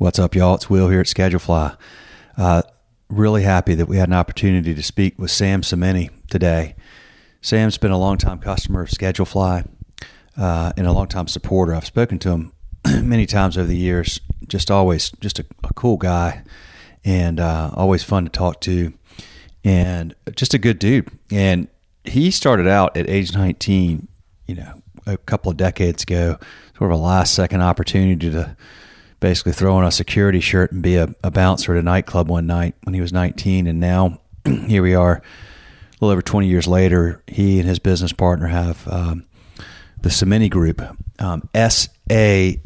What's up, y'all? It's Will here at Schedulefly. Really happy that we had an opportunity to speak with Sam Sameni today. Sam's been a longtime customer of Schedulefly and a longtime supporter. I've spoken to him many times over the years. Always a cool guy and always fun to talk to, and just a good dude. And he started out at age 19, a couple of decades ago, sort of a last second opportunity to basically throw on a security shirt and be a bouncer at a nightclub one night when he was 19. And now here we are, a little over 20 years later. He and his business partner have the Sameni Group, S-A-M-E-N-I.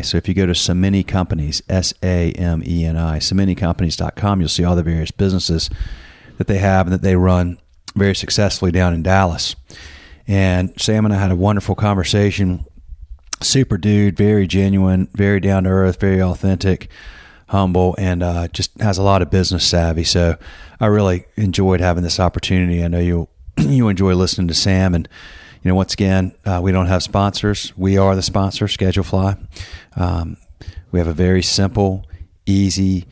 So if you go to Sameni Companies, S-A-M-E-N-I, SameniCompanies.com, you'll see all the various businesses that they have and that they run very successfully down in Dallas. And Sam and I had a wonderful conversation. Super dude, very genuine, very down to earth, very authentic, humble, and just has a lot of business savvy. So I really enjoyed having this opportunity. I know you enjoy listening to Sam. And once again, we don't have sponsors. We are the sponsor, Schedulefly. We have a very simple, easy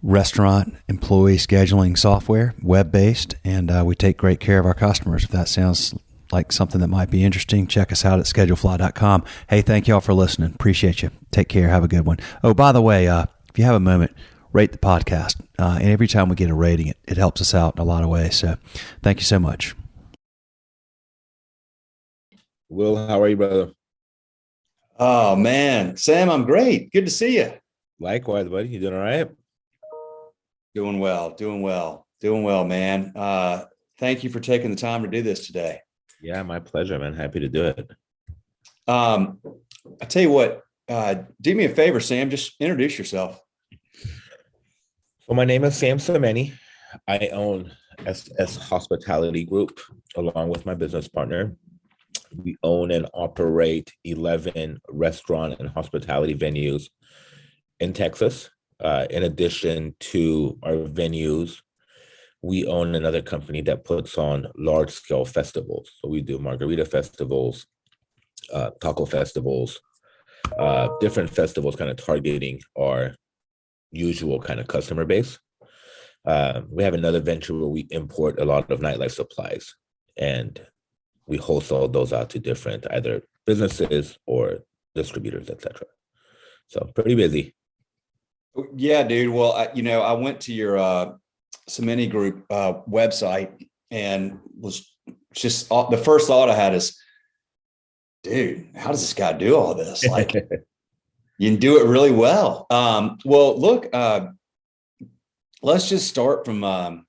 restaurant employee scheduling software, web-based, and we take great care of our customers. If that sounds like something that might be interesting, check us out at schedulefly.com. Hey, thank y'all for listening. Appreciate you. Take care. Have a good one. Oh, by the way, if you have a moment, rate the podcast. And every time we get a rating, it helps us out in a lot of ways. So thank you so much. Will, how are you, brother? Oh, man. Sam, I'm great. Good to see you. Likewise, buddy. You doing all right? Doing well, man. Thank you for taking the time to do this today. Yeah, my pleasure, man. Happy to do it. I tell you what, do me a favor, Sam, just introduce yourself. So my name is Sam Sameni. I own SS Hospitality Group along with my business partner. We own and operate 11 restaurant and hospitality venues in Texas. In addition to our venues, we own another company that puts on large-scale festivals. So we do margarita festivals, taco festivals, different festivals kind of targeting our usual kind of customer base. We have another venture where we import a lot of nightlife supplies, and we wholesale those out to different either businesses or distributors, etc. So pretty busy. Yeah, dude. Well, I went to your Sameni Group website and was just the first thought I had is, dude, how does this guy do all this? Like, you can do it really well. Well, look, let's just start from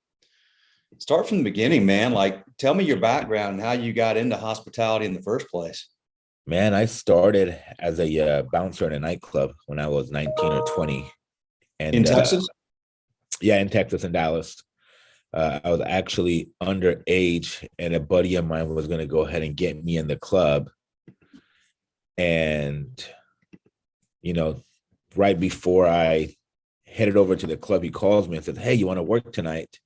the beginning, man. Like, tell me your background and how you got into hospitality in the first place. Man, I started as a bouncer in a nightclub when I was 19 or 20. And in Texas? Yeah, in Texas and Dallas. I was actually underage, and a buddy of mine was going to go ahead and get me in the club. And, right before I headed over to the club, he calls me and says, "Hey, you want to work tonight?"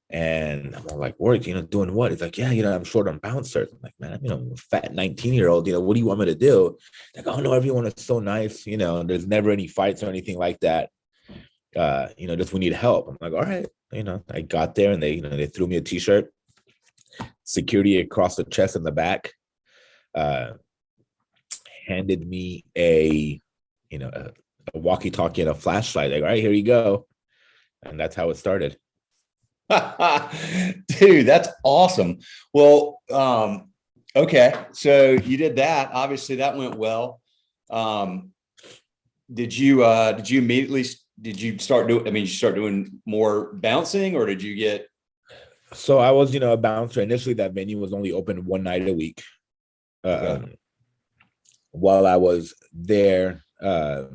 And I'm like, "Work, doing what?" He's like, "Yeah, I'm short on bouncers." I'm like, "Man, I'm a fat 19-year-old, what do you want me to do?" Like, "Oh, no, everyone is so nice. There's never any fights or anything like that. Just we need help." I'm like, "All right." I got there and they threw me a t-shirt, security across the chest and the back, handed me a walkie-talkie and a flashlight. Like, "All right, here you go." And that's how it started. Dude, that's awesome. Well, okay. So you did that. Obviously that went well. Did you immediately, start doing more bouncing, or did you get? So I was, a bouncer. Initially that venue was only open one night a week. Okay. While I was there, I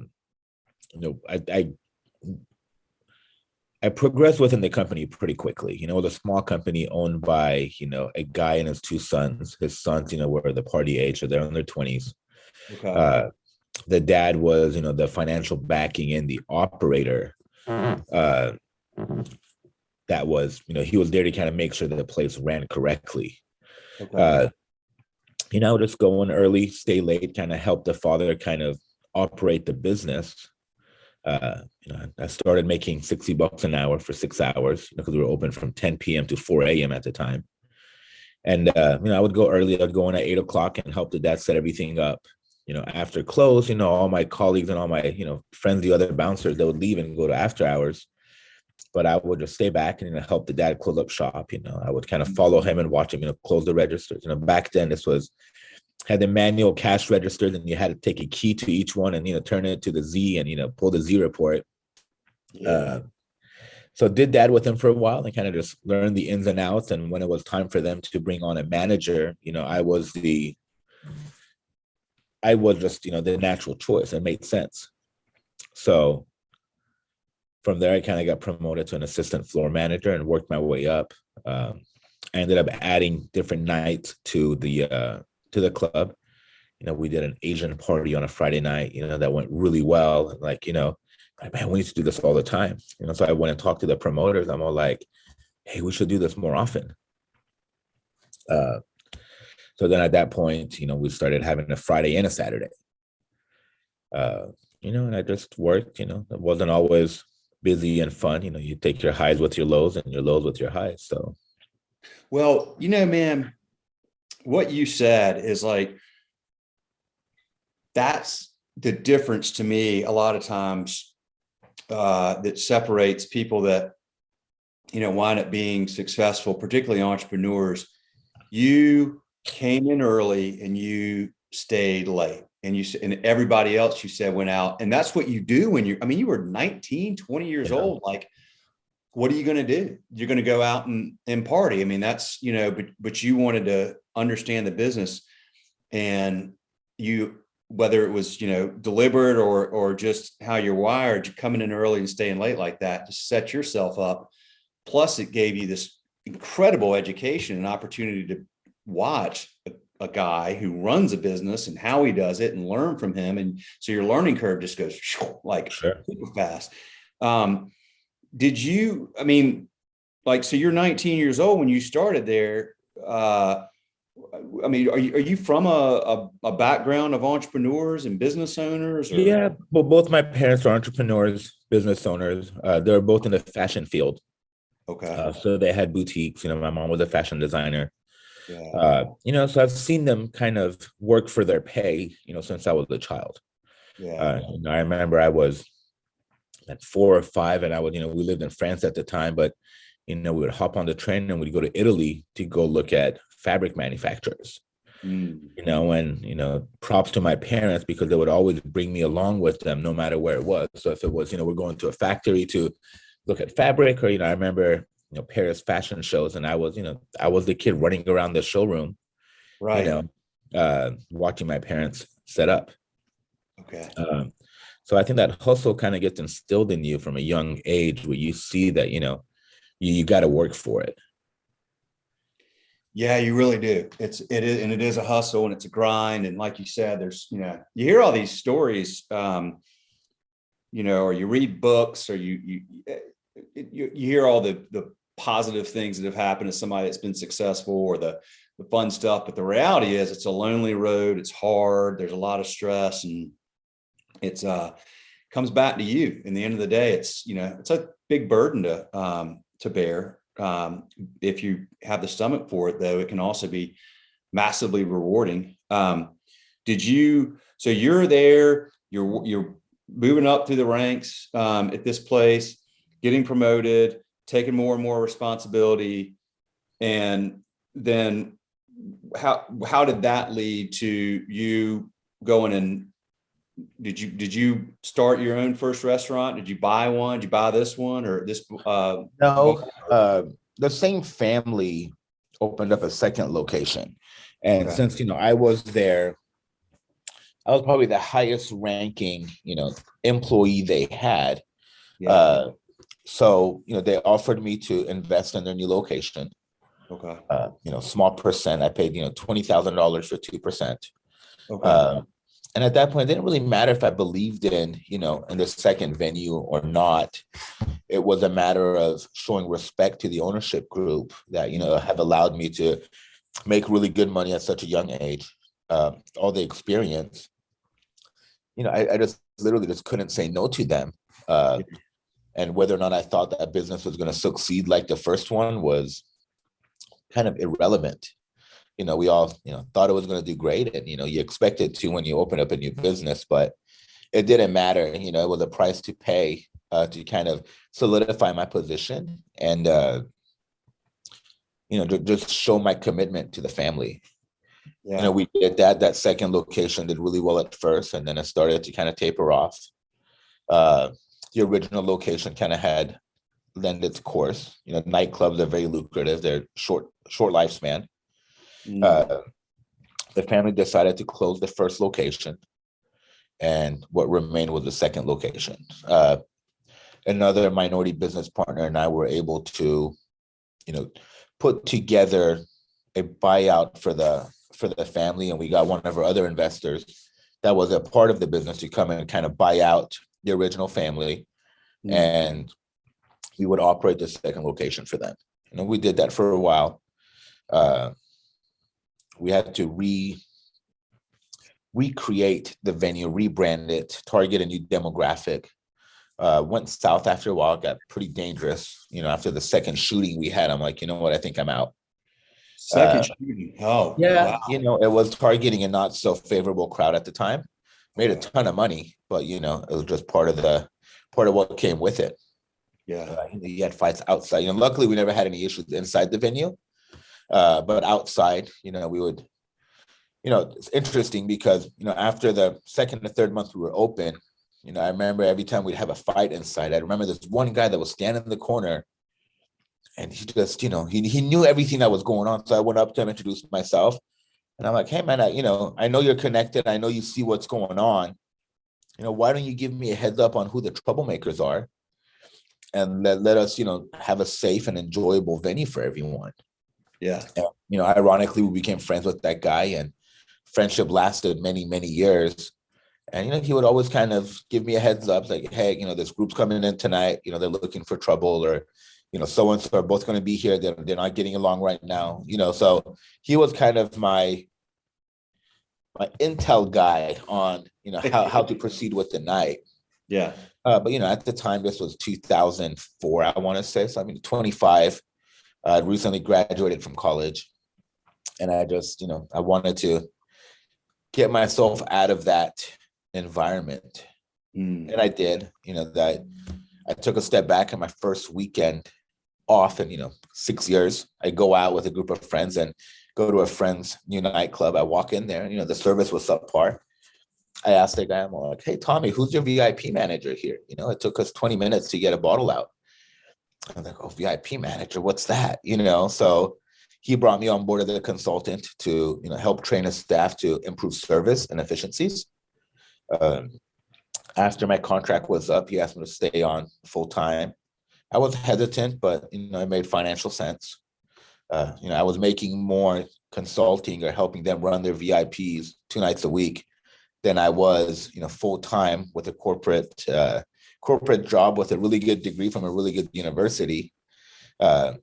progressed within the company pretty quickly. It was a small company owned by, a guy and his two sons. His sons, were the party age, so they're in their 20s. Okay. The dad was, the financial backing and the operator. That was, he was there to kind of make sure that the place ran correctly. Okay. Just go in early, stay late, kind of help the father kind of operate the business, I started making $60 an hour for 6 hours, because we were open from 10 p.m. to 4 a.m. at the time. And, I would go early. I'd go in at 8 o'clock and help the dad set everything up. After close, all my colleagues and all my, friends, the other bouncers, they would leave and go to after hours. But I would just stay back and help the dad close up shop. I would kind of follow him and watch him, close the registers. Back then this had the manual cash registers, and you had to take a key to each one and turn it to the Z and pull the Z report. Yeah. So did that with him for a while and kind of just learned the ins and outs. And when it was time for them to bring on a manager, I was just the natural choice. It made sense. So from there, I kind of got promoted to an assistant floor manager and worked my way up. I ended up adding different nights to the club. We did an Asian party on a Friday night, that went really well. Like, man, we need to do this all the time. So I went and talked to the promoters. I'm all like, hey, we should do this more often. So then at that point, we started having a Friday and a Saturday. And I just worked, it wasn't always busy and fun. You take your highs with your lows and your lows with your highs. So, well, man, what you said is like, that's the difference to me a lot of times that separates people that, wind up being successful, particularly entrepreneurs. You came in early and you stayed late, and everybody else, you said, went out. And that's what you do when you were 19, 20 years old. Like, what are you going to do? You're going to go out and party. That's, but you wanted to understand the business, and whether it was, deliberate or just how you're wired, you're coming in early and staying late like that to set yourself up. Plus it gave you this incredible education and opportunity to watch a guy who runs a business and how he does it and learn from him. And so your learning curve just goes like super fast. Did you, so you're 19 years old when you started there. Are you from a background of entrepreneurs and business owners? Or? Yeah, well, both my parents are entrepreneurs, business owners. They're both in the fashion field. Okay. So they had boutiques. My mom was a fashion designer. Yeah. So I've seen them kind of work for their pay, since I was a child. Yeah. I remember I was at 4 or 5, and we lived in France at the time, but we would hop on the train and we'd go to Italy to go look at fabric manufacturers. And props to my parents, because they would always bring me along with them no matter where it was. So if it was, we're going to a factory to look at fabric, or I remember Paris fashion shows, and I was the kid running around the showroom, right, watching my parents set up. Okay. So I think that hustle kind of gets instilled in you from a young age, where you see that you got to work for it. Yeah, you really do. It is a hustle, and it's a grind. And like you said, there's, you hear all these stories, or you read books, or you hear all the positive things that have happened to somebody that's been successful, or the fun stuff. But the reality is, it's a lonely road. It's hard. There's a lot of stress, and it's comes back to you. In the end of the day, it's a big burden to bear. If you have the stomach for it, though, it can also be massively rewarding. So you're there, you're moving up through the ranks at this place, getting promoted, taking more and more responsibility. And then how did that lead to you going and did you start your own first restaurant? Did you buy one? Did you buy this one or this? No, the same family opened up a second location. And since, I was there, I was probably the highest ranking, employee they had. Yeah. So, they offered me to invest in their new location. Okay. Small percent. I paid, $20,000 for 2%. Okay. And at that point, it didn't really matter if I believed in the second venue or not. It was a matter of showing respect to the ownership group that, have allowed me to make really good money at such a young age. All the experience, I just literally just couldn't say no to them. And whether or not I thought that business was going to succeed like the first one was kind of irrelevant. We all, thought it was going to do great. And, you expect it to when you open up a new business, but it didn't matter. It was a price to pay to kind of solidify my position and, just show my commitment to the family. Yeah. We did that. That second location did really well at first, and then it started to kind of taper off. The original location kind of had lent its course. Nightclubs are very lucrative. They're short lifespan. The family decided to close the first location, and what remained was the second location. Another minority business partner and I were able to, put together a buyout for the family, and we got one of our other investors that was a part of the business to come in and kind of buy out the original family, and we would operate the second location for them. We did that for a while. We had to recreate the venue, rebrand it, target a new demographic. Went south after a while, got pretty dangerous. After the second shooting we had, I'm like, you know what, I think I'm out. Second shooting. Oh, yeah. wow. It was targeting a not so favorable crowd at the time. Made a ton of money, but it was just part of what came with it. Yeah. You had fights outside. Luckily we never had any issues inside the venue. But outside, we would, it's interesting because, after the second or third month we were open, I remember every time we'd have a fight inside, I remember this one guy that was standing in the corner and he just, he knew everything that was going on. So I went up to him, introduced myself, and I'm like, hey man, I know you're connected. I know you see what's going on. Why don't you give me a heads up on who the troublemakers are and let us, have a safe and enjoyable venue for everyone. Yeah. And, ironically, we became friends with that guy, and friendship lasted many, many years. And, he would always kind of give me a heads up like, hey, this group's coming in tonight, they're looking for trouble, or, so-and-so are both going to be here. They're not getting along right now, so he was kind of my intel guy on, how to proceed with the night. Yeah. But, at the time, this was 2004, I want to say. So, 25. I recently graduated from college, and I just, I wanted to get myself out of that environment. And I did, that I took a step back in my first weekend off in, 6 years. I go out with a group of friends and go to a friend's new nightclub. I walk in there, and, the service was subpar. I asked the guy, I'm like, hey, Tommy, who's your VIP manager here? It took us 20 minutes to get a bottle out. I'm like, oh, VIP manager, what's that? So he brought me on board as a consultant to, help train his staff to improve service and efficiencies. After my contract was up, he asked me to stay on full time. I was hesitant, but, it made financial sense. I was making more consulting or helping them run their VIPs 2 nights a week than I was, full time with a corporate job with a really good degree from a really good university. So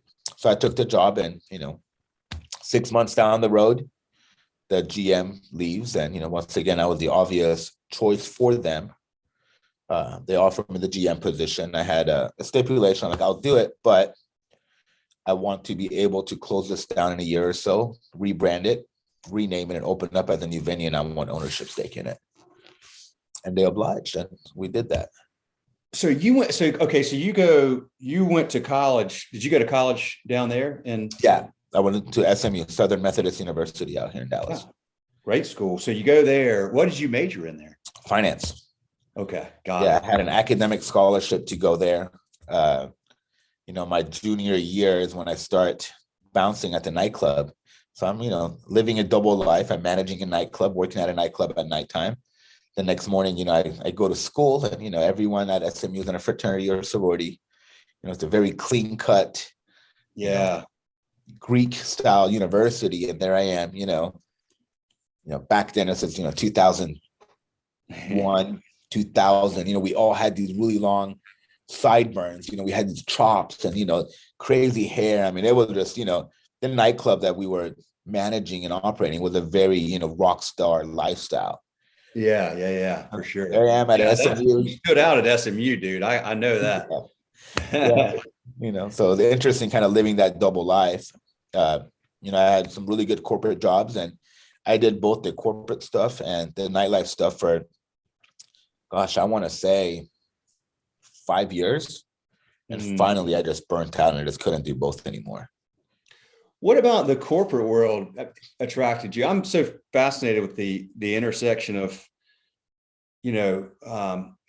I took the job, and, 6 months down the road, the GM leaves. And, once again, I was the obvious choice for them. They offered me the GM position. I had a stipulation, like, I'll do it, but I want to be able to close this down in a year or so, rebrand it, rename it, and open it up as a new venue. And I want ownership stake in it. And they obliged, and we did that. So you went to college. Did you go to college down there? Yeah, I went to SMU, Southern Methodist University, out here in Dallas. Wow. Great school. So you go there. What did you major in there? Finance. Okay. Got it. I had an academic scholarship to go there. My junior year is when I start bouncing at the nightclub. So I'm, living a double life. I'm managing a nightclub, working at a nightclub at nighttime. The next morning, I go to school, and, everyone at SMU is in a fraternity or sorority. It's a very clean cut, Greek style university. And there I am, back then it says, 2001, 2000, we all had these really long sideburns, we had these chops and, crazy hair. I mean, it was just, the nightclub that we were managing and operating was a very, rock star lifestyle. Yeah, for sure. There I am at Yeah, SMU. you stood out at SMU, dude. I know that. Yeah, so it's interesting kind of living that double life. Uh, I had some really good corporate jobs, and I did both the corporate stuff and the nightlife stuff for, gosh, I want to say 5 years. And finally, I just burnt out and I just couldn't do both anymore. What about the corporate world attracted you? I'm so fascinated with the intersection of,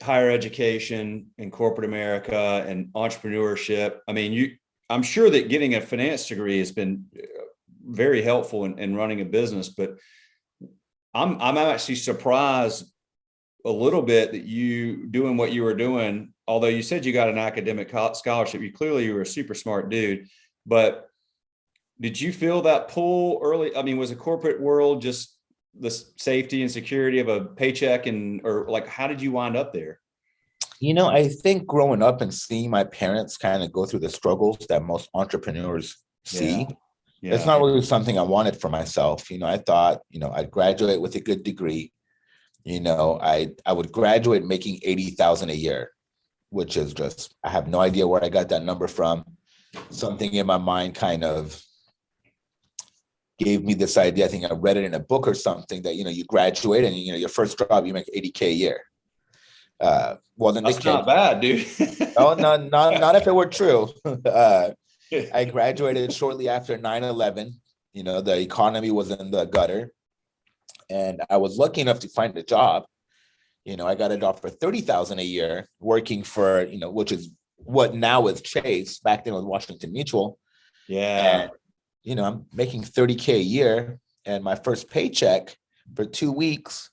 higher education and corporate America and entrepreneurship. I mean, I'm sure that getting a finance degree has been very helpful in running a business, but I'm actually surprised a little bit that you doing what you were doing, although you said you got an academic scholarship, you were a super smart dude, but did you feel that pull early? I mean, was the corporate world just the safety and security of a paycheck, or like, how did you wind up there? I think growing up and seeing my parents kind of go through the struggles that most entrepreneurs see, it's not really something I wanted for myself. I thought, I'd graduate with a good degree. I would graduate making 80,000 a year, which is just, I have no idea where I got that number from. Something in my mind kind of gave me this idea. I think I read it in a book or something that, you graduate and, your first job, you make 80K a year. Well, then that's not bad, dude. No, not if it were true. I graduated shortly after 9/11. The economy was in the gutter, and I was lucky enough to find a job. I got a job for 30,000 a year, working for which is what now is Chase. Back then it was Washington Mutual. Yeah. And, I'm making 30K a year, and my first paycheck for 2 weeks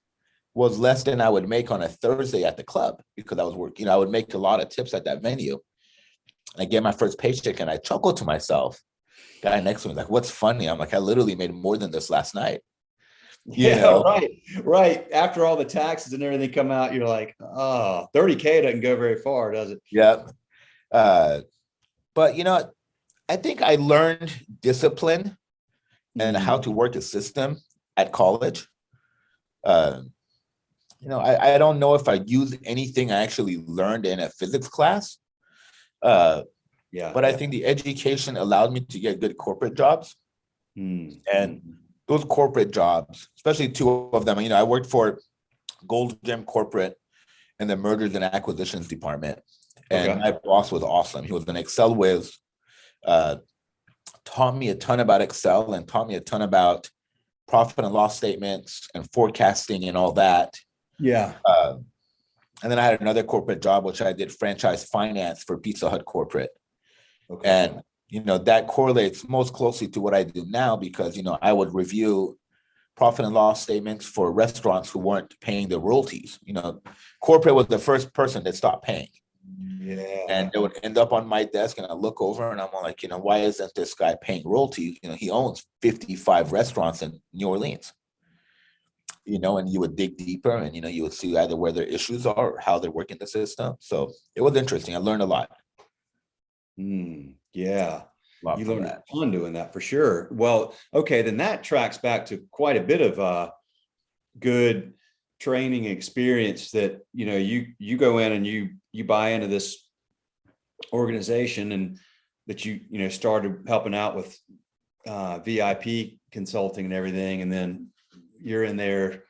was less than I would make on a Thursday at the club, because I was working. I would make a lot of tips at that venue. I get my first paycheck and I chuckle to myself. Guy next to me like, "What's funny?" I'm like, "I literally made more than this last night." Right. After all the taxes and everything come out, you're like, oh, 30K doesn't go very far, does it? Yeah. But I think I learned discipline and how to work a system at college. I don't know if I used anything I actually learned in a physics class. But I think the education allowed me to get good corporate jobs. And those corporate jobs, especially two of them, I worked for Gold Gem Corporate in the mergers and acquisitions department. And my boss was awesome. He was an Excel whiz, taught me a ton about Excel and taught me a ton about profit and loss statements and forecasting and all that. Yeah. And then I had another corporate job, which I did franchise finance for Pizza Hut corporate. And, that correlates most closely to what I do now, because, I would review profit and loss statements for restaurants who weren't paying the royalties. Corporate was the first person that stopped paying. Yeah. And it would end up on my desk, and I look over and I'm like, why isn't this guy paying royalties? He owns 55 restaurants in New Orleans. And you would dig deeper and, you would see either where their issues are or how they're working the system. So it was interesting. I learned a lot. Yeah. You learned a ton doing that for sure. Well, okay, then that tracks back to quite a bit of good training experience that, you go in and you buy into this organization, and that you started helping out with VIP consulting and everything. And then you're in there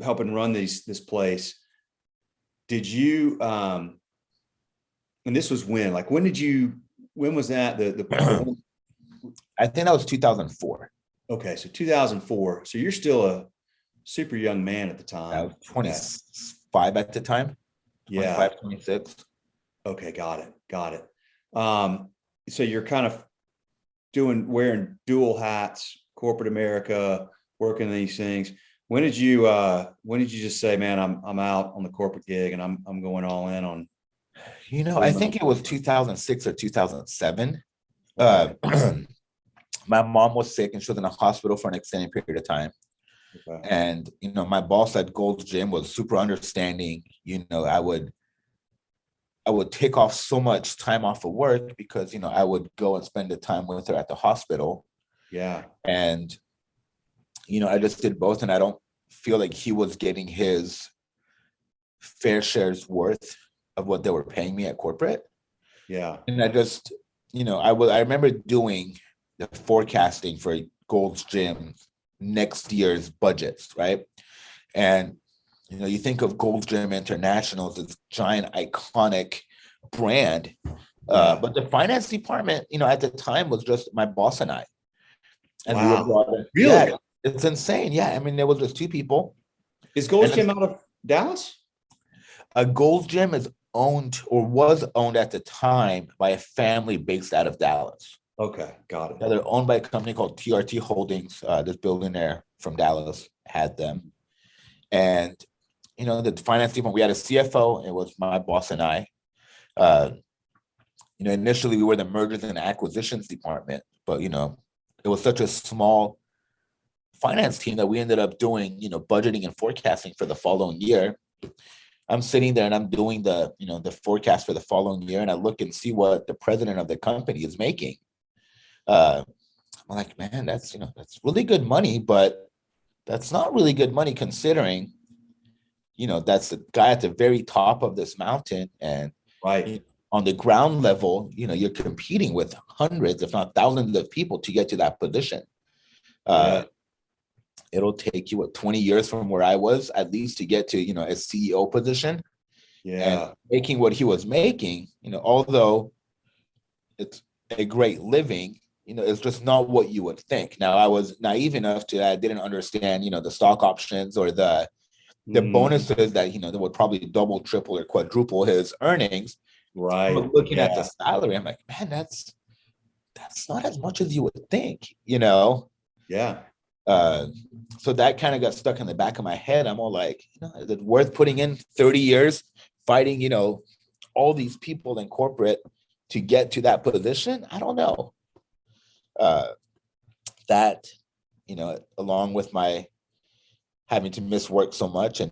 helping run this place. Did you and this was when was that the I think that was 2004. Okay, so 2004. So you're still a super young man at the time. I was 25 at the time. 25, 26. Okay, got it. So you're kind of wearing dual hats, corporate America, working these things. When did you just say, man, I'm out on the corporate gig and I'm going all in on? I think it was 2006 or 2007. My mom was sick and she was in a hospital for an extended period of time. Okay. And, my boss at Gold's Gym was super understanding. I would take off so much time off of work because, I would go and spend the time with her at the hospital. Yeah. And, I just did both, and I don't feel like he was getting his fair share's worth of what they were paying me at corporate. Yeah. And I just, I remember doing the forecasting for Gold's Gym next year's budgets, right? And you think of Gold's Gym International as this giant iconic brand, but the finance department, at the time was just my boss and I. And we were brought in. Really? Yeah, it's insane. Yeah, I mean, there was just two people. Is Gold's Gym out of Dallas? Gold's Gym is owned, or was owned at the time, by a family based out of Dallas. Okay, got it. Yeah, they're owned by a company called TRT Holdings. This billionaire from Dallas had them. And, the finance department, we had a CFO. It was my boss and I. Initially we were the mergers and acquisitions department, but, it was such a small finance team that we ended up doing, budgeting and forecasting for the following year. I'm sitting there and I'm doing the forecast for the following year, and I look and see what the president of the company is making. I'm like, man, that's really good money, but that's not really good money considering, that's the guy at the very top of this mountain, and right on the ground level, you're competing with hundreds, if not thousands of people to get to that position. It'll take you 20 years from where I was at least to get to, a CEO position. Yeah. And making what he was making, although it's a great living, it's just not what you would think. Now, I was naive enough I didn't understand, the stock options or the bonuses that, that would probably double, triple, or quadruple his earnings. Right. But looking at the salary, I'm like, man, that's not as much as you would think, Yeah. So that kind of got stuck in the back of my head. I'm all like, is it worth putting in 30 years fighting, all these people in corporate to get to that position? I don't know. That, along with my having to miss work so much, and,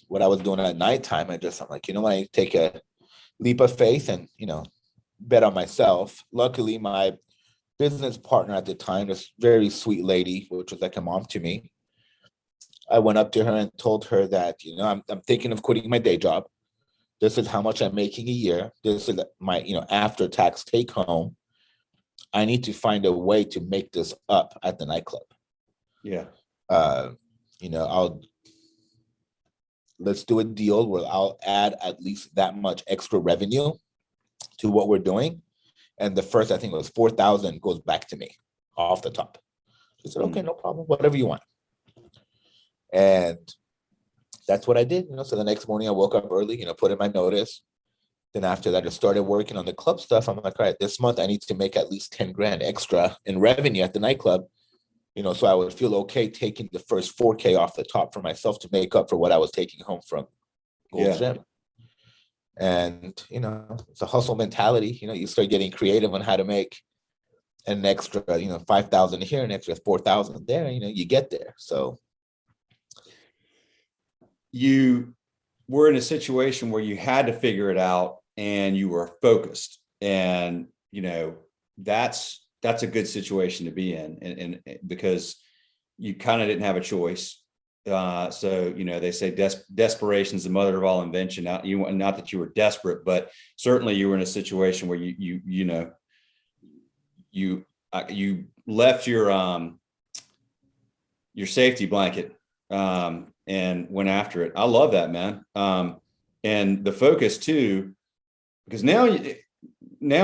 what I was doing at nighttime, I'm like, I take a leap of faith and, bet on myself. Luckily, my business partner at the time, this very sweet lady, which was like a mom to me, I went up to her and told her that, I'm thinking of quitting my day job. This is how much I'm making a year. This is my, after tax take home. I need to find a way to make this up at the nightclub. Yeah. Let's do a deal where I'll add at least that much extra revenue to what we're doing. And the first, I think it was 4,000 goes back to me off the top. She said, okay, no problem, whatever you want. And that's what I did. So the next morning I woke up early, put in my notice. Then after that, I started working on the club stuff. I'm like, all right, this month I need to make at least 10 grand extra in revenue at the nightclub. So I would feel okay taking the first 4K off the top for myself to make up for what I was taking home from Gold's Gym. And, it's a hustle mentality. You start getting creative on how to make an extra, 5,000 here, an extra 4,000 there, you get there. So you were in a situation where you had to figure it out and you were focused, and, that's a good situation to be in, and because you kind of didn't have a choice. So, they say desperation is the mother of all invention. Not that you were desperate, but certainly you were in a situation where you left your safety blanket, and went after it. I love that, man. And the focus too, because now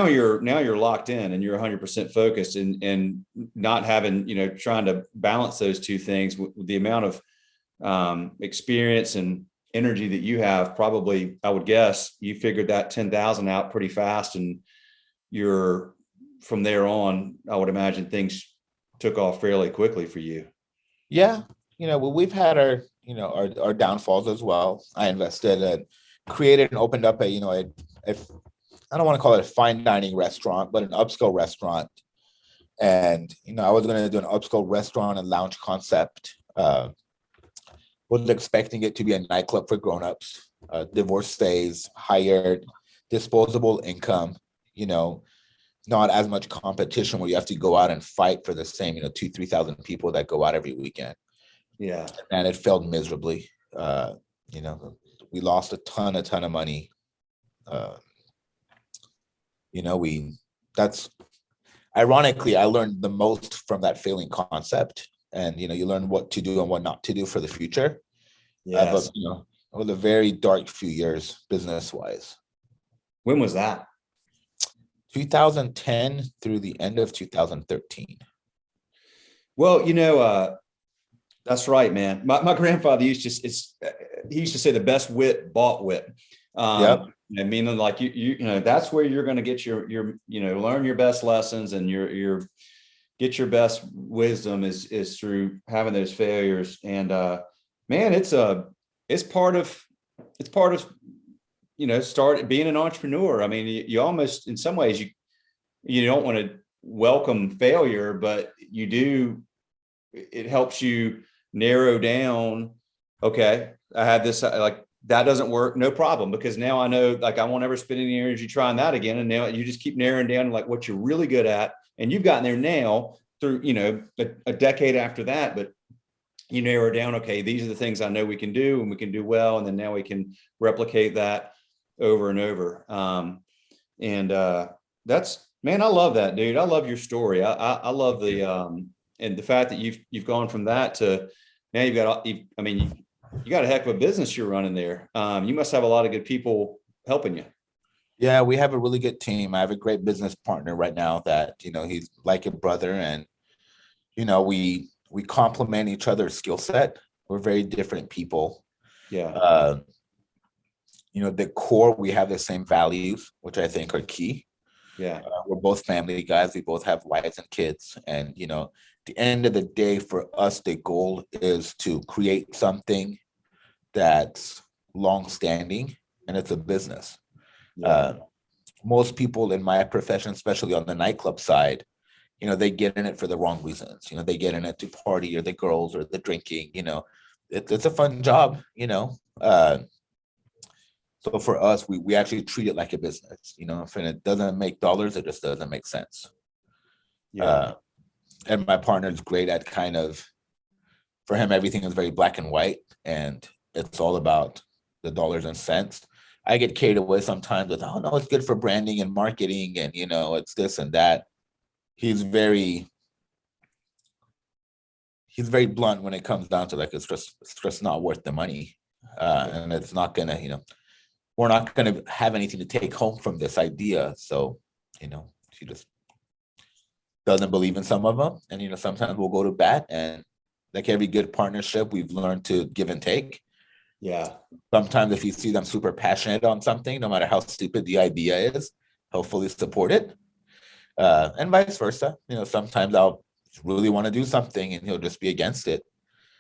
you're locked in and you're 100% focused, and not having, trying to balance those two things with the amount of experience and energy that you have. Probably, I would guess you figured that 10,000 out pretty fast, and you're from there on, I would imagine things took off fairly quickly for you. Yeah. We've had our downfalls as well. I invested and created and opened up a I don't want to call it a fine dining restaurant, but an upscale restaurant. And, I was going to do an upscale restaurant and lounge concept. Was expecting it to be a nightclub for grownups, divorcees, hired, disposable income, not as much competition where you have to go out and fight for the same, 2,000-3,000 people that go out every weekend. Yeah. and it failed miserably. You know, we lost a ton of money. Uh, you know, that's ironically, I learned the most from that failing concept. And, you know, you learn what to do and what not to do for the future. But, Yes. you know, it was a very dark few years business wise. When was that? 2010 through the end of 2013. Well, you know, that's right, man. My grandfather he used to say the best wit bought wit. Yep. I mean, like you know, that's where you're going to get your, you know, learn your best lessons and your get your best wisdom is through having those failures. And man, it's part of, you know, start being an entrepreneur. I mean, you almost, in some ways, you don't want to welcome failure, but you do. It helps you narrow down. Okay, I had this, like that doesn't work, no problem, because now I know, like, I won't ever spend any energy trying that again. And now you just keep narrowing down like what you're really good at, and you've gotten there now through, you know, a decade after that. But you narrow down, okay, these are the things I know we can do and we can do well, and then now we can replicate that over and over. And that's, man, I love that, dude. I love your story. I love the and the fact that you've gone from that to now I mean, you got a heck of a business you're running there. You must have a lot of good people helping you. Yeah, we have a really good team. I have a great business partner right now that, you know, he's like a brother, and, you know, we complement each other's skill set. We're very different people. Yeah. You know, the core, we have the same values, which I think are key. Yeah. We're both family guys. We both have wives and kids. And, you know, at the end of the day, for us, the goal is to create something that's long-standing, and it's a business. Yeah. Most people in my profession, especially on the nightclub side, you know, they get in it for the wrong reasons. You know, they get in it to party, or the girls, or the drinking. You know, it's a fun job, you know. So for us, we actually treat it like a business. You know, if it doesn't make dollars, it just doesn't make sense. Yeah. And my partner is great at kind of, for him, everything is very black and white, and it's all about the dollars and cents. I get carried away sometimes with, oh no, it's good for branding and marketing, and, you know, it's this and that. He's very blunt when it comes down to, like, it's just not worth the money, and it's not gonna, you know, we're not gonna have anything to take home from this idea. So, you know, he just doesn't believe in some of them, and, you know, sometimes we'll go to bat, and like every good partnership, we've learned to give and take. Yeah. Sometimes if you see them super passionate on something, no matter how stupid the idea is, he'll fully support it. And vice versa. You know, sometimes I'll really want to do something and he'll just be against it.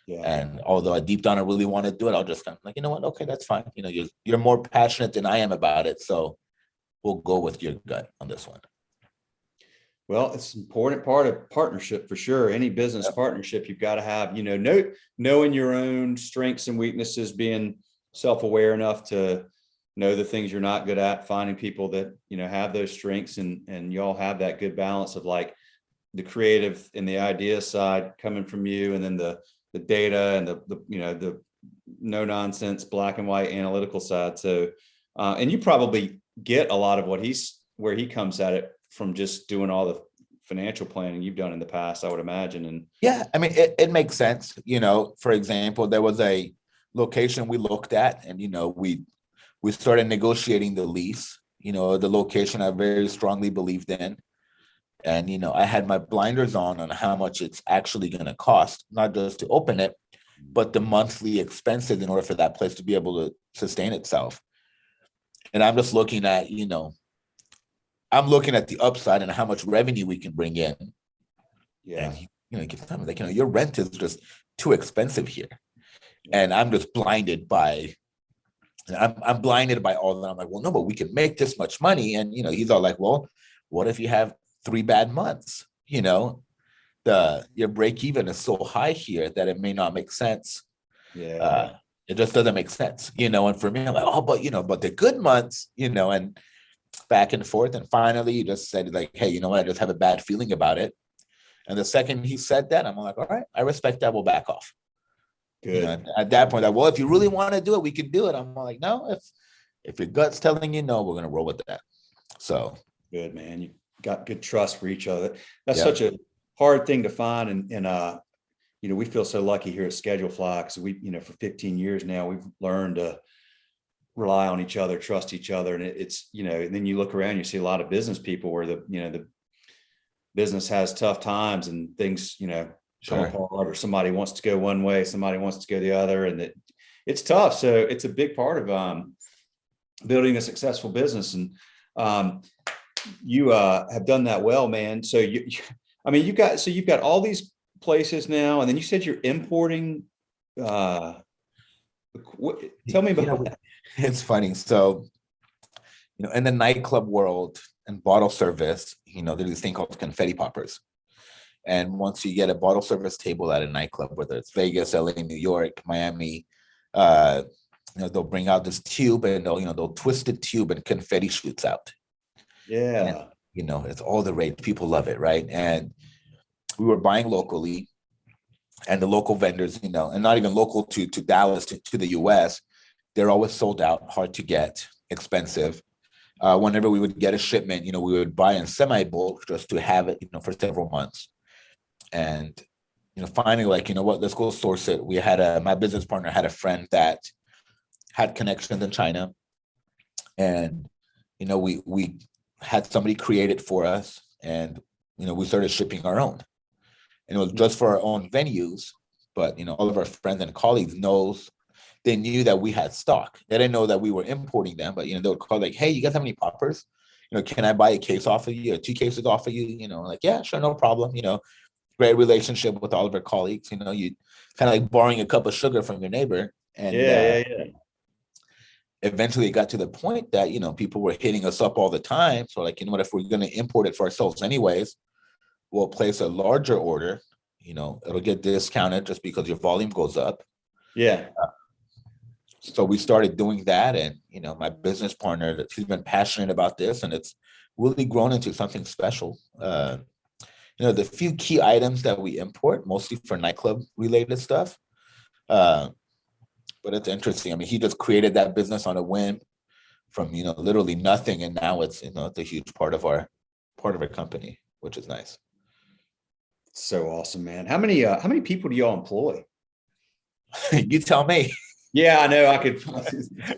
Yeah. And although I deep down I really want to do it, I'll just kind of like, you know what? Okay, that's fine. You know, you're more passionate than I am about it, so we'll go with your gut on this one. Well, it's an important part of partnership for sure. Any business partnership, you've got to have, you know, knowing your own strengths and weaknesses, being self-aware enough to know the things you're not good at, finding people that, you know, have those strengths, and you all have that good balance of, like, the creative and the idea side coming from you, and then the data and the you know, the no nonsense black and white analytical side. So and you probably get a lot of where he comes at it from just doing all the financial planning you've done in the past, I would imagine. And yeah, I mean, it makes sense. You know, for example, there was a location we looked at, and, you know, we started negotiating the lease. You know, the location I very strongly believed in. And, you know, I had my blinders on how much it's actually going to cost, not just to open it, but the monthly expenses in order for that place to be able to sustain itself. And I'm just looking at, you know, I'm looking at the upside and how much revenue we can bring in. yeah. And, you know, give time, like, you know, your rent is just too expensive here. And I'm just blinded by, I'm blinded by all that. I'm like, well, no, but we can make this much money. And, you know, he's all like, well, what if you have 3 bad months? You know, your break even is so high here that it may not make sense. Yeah. It just doesn't make sense, you know. And for me, I'm like, oh, but, you know, but the good months, you know, and back and forth. And finally, he just said, like, hey, you know what? I just have a bad feeling about it. And the second he said that, I'm like, all right, I respect that. We'll back off. Good. At that point, well, if you really want to do it, we can do it. I'm like, no, if your gut's telling you no, we're going to roll with that. So good, man. You got good trust for each other. That's yeah. such a hard thing to find. And we feel so lucky here at Schedule Fly because for 15 years now, we've learned to rely on each other, trust each other. And it's, and then you look around, you see a lot of business people where the business has tough times and things, come apart, or somebody wants to go one way, somebody wants to go the other. And it's tough. So it's a big part of building a successful business. And you have done that well, man. So you've got all these places now, and then you said you're importing. Tell me about that. It's funny. So, in the nightclub world and bottle service, there's this thing called confetti poppers. And once you get a bottle service table at a nightclub, whether it's Vegas, LA, New York, Miami, they'll bring out this tube and they'll twist the tube and confetti shoots out. Yeah. And, it's all the rage. People love it, right? And we were buying locally, and the local vendors, and not even local to Dallas, to the US, they're always sold out, hard to get, expensive. Whenever we would get a shipment, we would buy in semi-bulk just to have it, for several months. And, finally, like, what, let's go source it. My business partner had a friend that had connections in China. And, we had somebody create it for us. And, we started shipping our own. And it was just for our own venues. But, all of our friends and colleagues they knew that we had stock. They didn't know that we were importing them, but, they would call like, hey, you guys have any poppers? Can I buy a case off of you or 2 cases off of you? Like, yeah, sure, no problem. Great relationship with all of our colleagues. You kind of like borrowing a cup of sugar from your neighbor. And yeah. Eventually it got to the point that, people were hitting us up all the time. So like, what, if we're going to import it for ourselves anyways, we'll place a larger order, it'll get discounted just because your volume goes up. Yeah. So we started doing that, and my business partner, he's been passionate about this, and it's really grown into something special. The few key items that we import, mostly for nightclub related stuff, but it's interesting. I mean, he just created that business on a whim from literally nothing, and now it's it's a huge part of our company, which is nice. So awesome, man. How many people do y'all employ? You tell me. Yeah, I know. I could.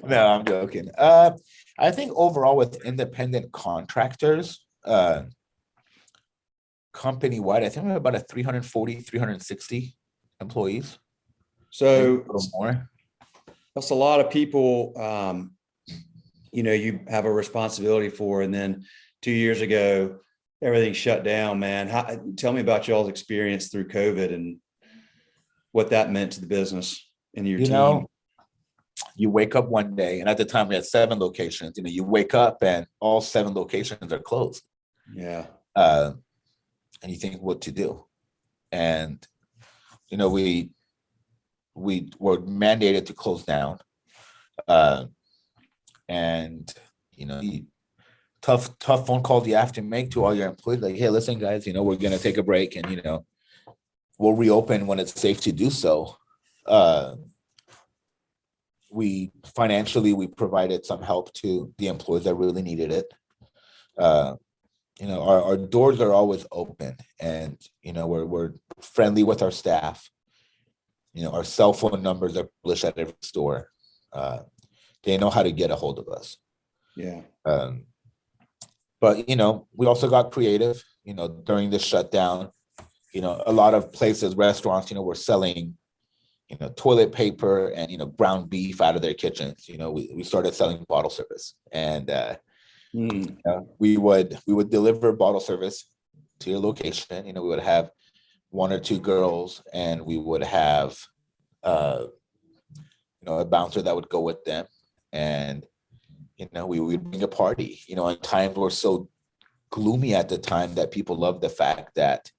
No, I'm joking. I think overall with independent contractors, company-wide, I think we have about 340, 360 employees. So a little more. That's a lot of people, you have a responsibility for. And then 2 years ago, everything shut down, man. Tell me about y'all's experience through COVID and what that meant to the business and your team. You wake up one day, and at the time we had 7 locations. You wake up and all 7 locations are closed. Yeah. And you think what to do. And, we were mandated to close down. And, tough phone call you have to make to all your employees. Like, hey, listen, guys, we're going to take a break, and, we'll reopen when it's safe to do so. We provided some help to the employees that really needed it. Our doors are always open, and we're friendly with our staff. Our cell phone numbers are published at every store. They know how to get a hold of us. Yeah. But we also got creative. During the shutdown, a lot of places, restaurants, were selling toilet paper and ground beef out of their kitchens. We started selling bottle service, and we would deliver bottle service to your location. We would have 1 or 2 girls, and we would have a bouncer that would go with them, and we would bring a party. And times were so gloomy at the time that people loved the fact that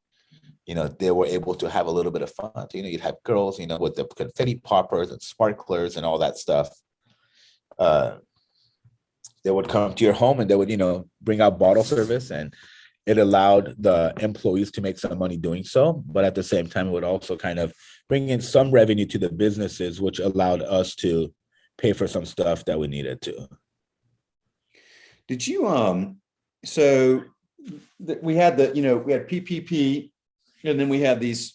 they were able to have a little bit of fun. You'd have girls, with the confetti poppers and sparklers and all that stuff. They would come to your home, and they would, bring out bottle service, and it allowed the employees to make some money doing so. But at the same time, it would also kind of bring in some revenue to the businesses, which allowed us to pay for some stuff that we needed to. Did you so we had we had PPP, and then we had these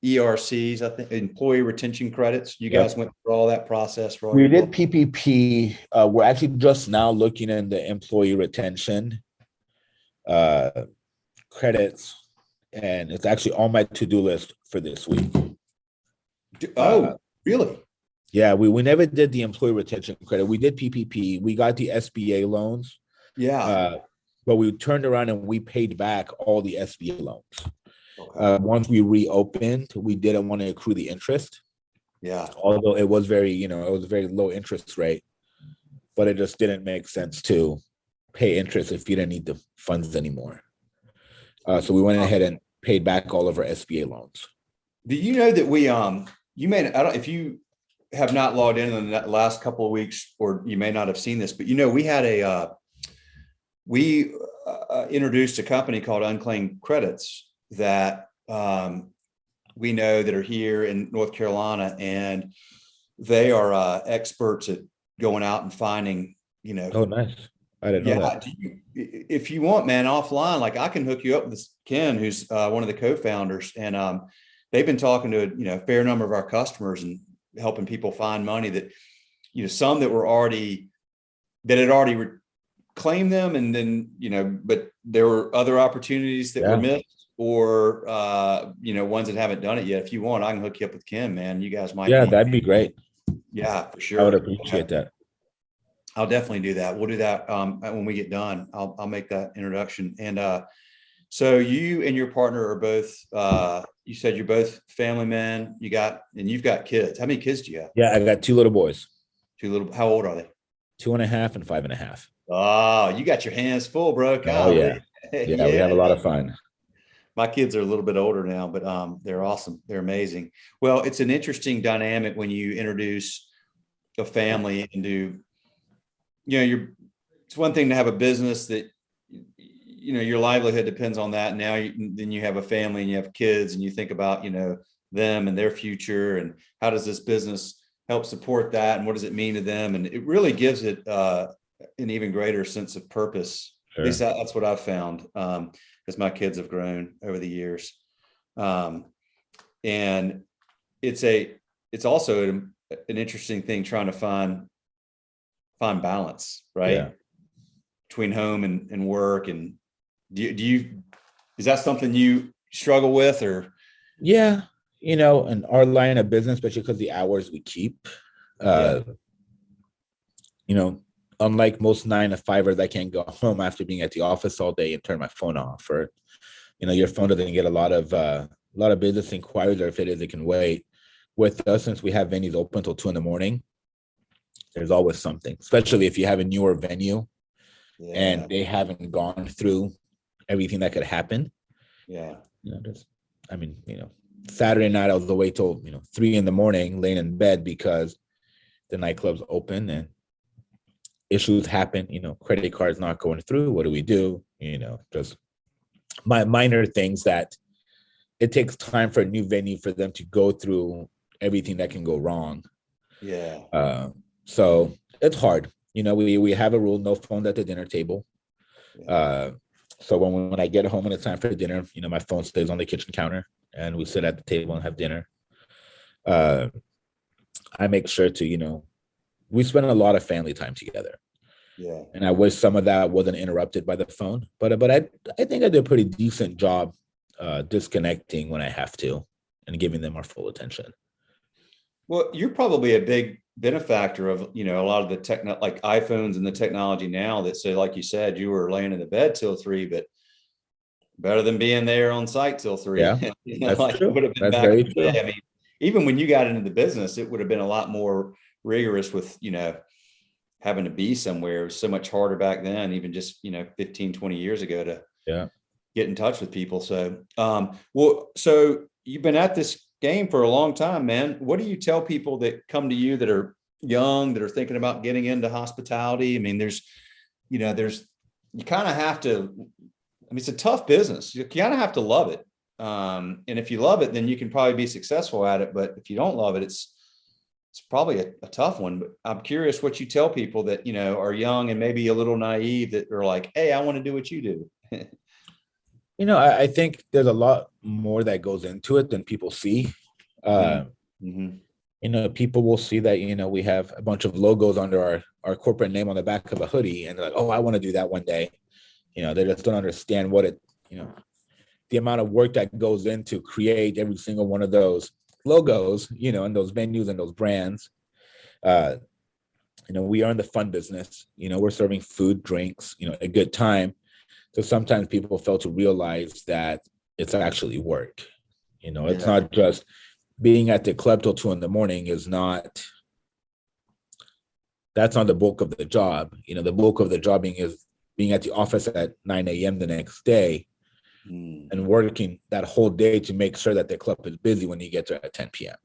ERCs, I think, employee retention credits. You guys went through all that process for all we did PPP. We're actually just now looking in the employee retention credits, and it's actually on my to-do list for this week. Oh, really? Yeah, we never did the employee retention credit. We did PPP. We got the SBA loans. Yeah. But we turned around and we paid back all the SBA loans. Okay. Once we reopened, we didn't want to accrue the interest. Yeah. Although it was very, it was a very low interest rate, but it just didn't make sense to pay interest if you didn't need the funds anymore. So we went ahead and paid back all of our SBA loans. Do you know that we you may, I don't, if you have not logged in the last couple of weeks, or you may not have seen this, but we had we introduced a company called Unclaimed Credits that we know that are here in North Carolina, and they are experts at going out and finding, Oh, nice. I didn't know that. If you want, man, offline, like I can hook you up with Ken, who's one of the co-founders, and they've been talking to a fair number of our customers and helping people find money that, some that were already, that had already claimed them, and then, but there were other opportunities that were missed, or ones that haven't done it yet. If you want, I can hook you up with Ken, man. You guys might. Yeah, that'd be great. Yeah, for sure. I would appreciate that. I'll definitely do that. We'll do that when we get done. I'll make that introduction. And so you and your partner are both, you said you're both family men. You've got kids. How many kids do you have? Yeah, I got two little boys. How old are they? 2.5 and 5.5. Oh, you got your hands full, bro. Oh, yeah. Yeah, we have a lot of fun. My kids are a little bit older now, but they're awesome. They're amazing. Well, it's an interesting dynamic when you introduce a family into, it's one thing to have a business that, your livelihood depends on that. Now then you have a family and you have kids, and you think about, them and their future, and how does this business help support that, and what does it mean to them? And it really gives it an even greater sense of purpose. Sure. At least that's what I've found, as my kids have grown over the years. And it's also an interesting thing trying to find balance, right? Yeah. Between home and work. And is that something you struggle with, or? Yeah. In our line of business, especially because the hours we keep, unlike most 9-to-5ers, I can't go home after being at the office all day and turn my phone off, or, your phone doesn't get a lot of business inquiries, or if it is, it can wait. With us, since we have venues open until 2 a.m, there's always something, especially if you have a newer venue and they haven't gone through everything that could happen. Yeah. Saturday night, I was awake till, 3 a.m, laying in bed because the nightclub's open and issues happen, credit cards not going through. What do we do? Just minor things that it takes time for a new venue for them to go through everything that can go wrong. Yeah. So it's hard. We have a rule: no phones at the dinner table. Yeah. So when I get home and it's time for dinner, my phone stays on the kitchen counter, and we sit at the table and have dinner. I make sure to, we spend a lot of family time together. Yeah. And I wish some of that wasn't interrupted by the phone, but I think I did a pretty decent job disconnecting when I have to and giving them our full attention. Well, you're probably a big benefactor of, a lot of the like iPhones and the technology now that say, like you said, you were laying in the bed till 3, but better than being there on site till 3. Yeah, that's true. It would have been back in the day. I mean, even when you got into the business, it would have been a lot more rigorous with, having to be somewhere. It was so much harder back then, even just, 15, 20 years ago to get in touch with people. So, so you've been at this game for a long time, man. What do you tell people that come to you that are young, that are thinking about getting into hospitality? I mean, you kind of have to, it's a tough business. You kind of have to love it. And if you love it, then you can probably be successful at it. But if you don't love it, it's probably a tough one. But I'm curious what you tell people that, you know, are young and maybe a little naive, that are like, hey, I want to do what you do. You know, I think there's a lot more that goes into it than people see. Mm-hmm. You know, people will see that, you know, we have a bunch of logos under our corporate name on the back of a hoodie, and they're like, oh, I want to do that one day. You know, they just don't understand what it, you know, the amount of work that goes in to create every single one of those logos, you know, and those venues and those brands. You know, we are in the fun business. You know, we're serving food, drinks, you know, a good time. So sometimes people fail to realize that it's actually work. You know, it's not just being at the club till 2 a.m. is not, that's not the bulk of the job. You know, the bulk of the job is being at the office at 9 a.m. the next day and working that whole day to make sure that the club is busy when you get there at 10 p.m.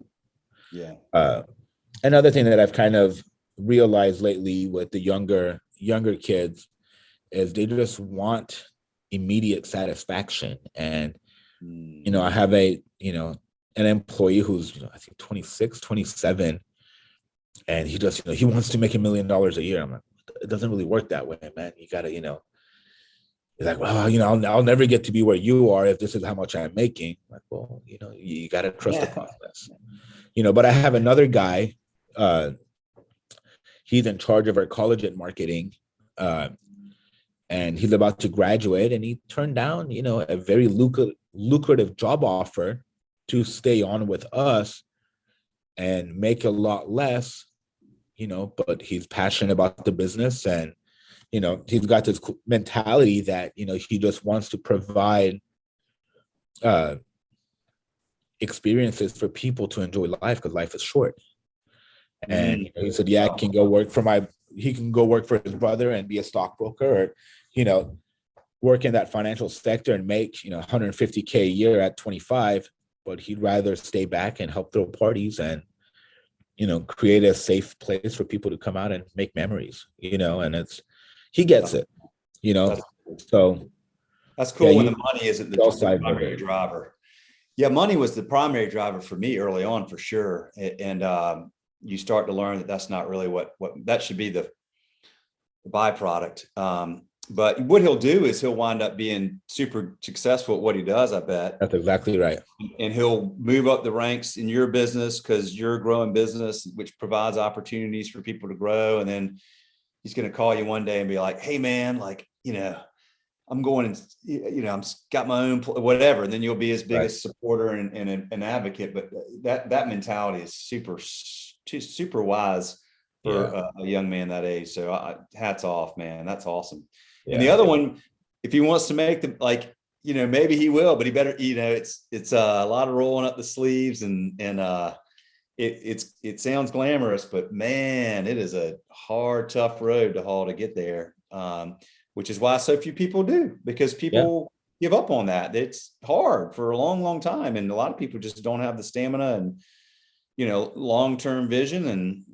Yeah. Another thing that I've kind of realized lately with the younger kids is they just want immediate satisfaction. And, you know, I have an employee who's, you know, I think 26, 27, and he just, you know, he wants to make $1 million a year. I'm like, it doesn't really work that way, man. You gotta, you know, he's like, well, you know, I'll never get to be where you are if this is how much I'm making. I'm like, well, you know, you got to trust the process, you know. But I have another guy, he's in charge of our college at marketing, and he's about to graduate, and he turned down, you know, a very lucrative job offer to stay on with us and make a lot less, you know, but he's passionate about the business, and, you know, he's got this mentality that, you know, he just wants to provide experiences for people to enjoy life, because life is short. And you know, he said, yeah, he can go work for his brother and be a stockbroker, or, you know, work in that financial sector and make, you know, $150K a year at 25, but he'd rather stay back and help throw parties and, you know, create a safe place for people to come out and make memories, you know. And he gets it, you know. So that's cool when the money isn't the primary driver. Yeah, money was the primary driver for me early on, for sure. And you start to learn that that's not really what that should be the byproduct. But what he'll do is he'll wind up being super successful at what he does, I bet. That's exactly right. And he'll move up the ranks in your business because you're a growing business, which provides opportunities for people to grow. And then he's going to call you one day and be like, hey, man, like, you know, I'm going and, you know, I'm got my own, whatever. And then you'll be his biggest supporter and an advocate. But that mentality is super wise for a young man that age. So hats off, man. That's awesome. Yeah. And the other one, if he wants to make them, like, you know, maybe he will, but he better, you know, it's a lot of rolling up the sleeves and it sounds glamorous, but man, it is a hard, tough road to haul to get there. Which is why so few people do, because people give up on that. It's hard for a long, long time. And a lot of people just don't have the stamina and, you know, long-term vision. And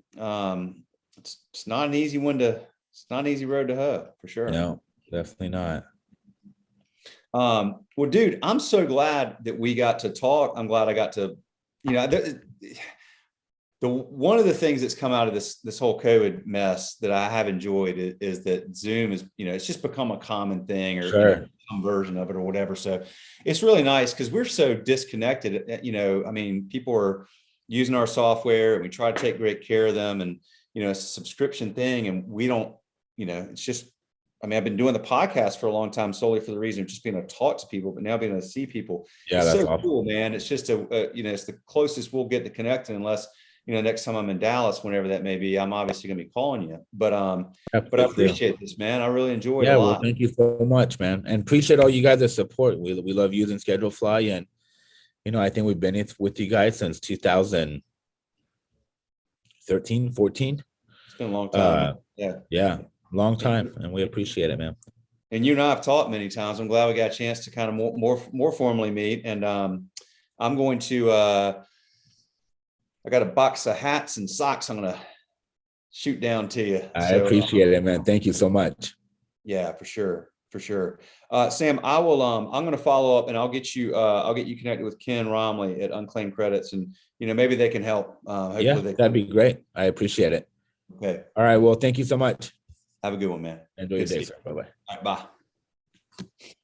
it's not an easy it's not an easy road to hoe, for sure. No, definitely not. Well, dude, I'm so glad that we got to talk. I'm glad I got to, you know, one of the things that's come out of this whole COVID mess that I have enjoyed is that Zoom is, you know, it's just become a common thing, or you know, some version of it or whatever. So it's really nice because we're so disconnected. You know, I mean, people are using our software and we try to take great care of them, and, you know, it's a subscription thing, and we don't, you know, it's just, I mean, I've been doing the podcast for a long time solely for the reason of just being able to talk to people, but now being able to see people. Yeah, it's so awesome. Cool, man. It's just you know, it's the closest we'll get to connecting, unless, you know, next time I'm in Dallas, whenever that may be, I'm obviously going to be calling you. But I appreciate this, man. I really enjoyed it a lot. Well, thank you so much, man, and appreciate all you guys' support. We love using ScheduleFly, and, you know, I think we've been with you guys since 2013, 14. It's been a long time. Yeah, long time, and we appreciate it, man. And you and I have talked many times. I'm glad we got a chance to kind of more formally meet. And I'm going to. I got a box of hats and socks I'm going to shoot down to you. I appreciate it, man. Thank you so much. Yeah, for sure. For sure. Sam, I will, I'm going to follow up and I'll get you connected with Ken Romley at Unclaimed Credits, and, maybe they can help. Yeah, Hopefully that'd be great. I appreciate it. Okay. All right. Well, thank you so much. Have a good one, man. Enjoy your day, sir. Bye-bye. All right, bye.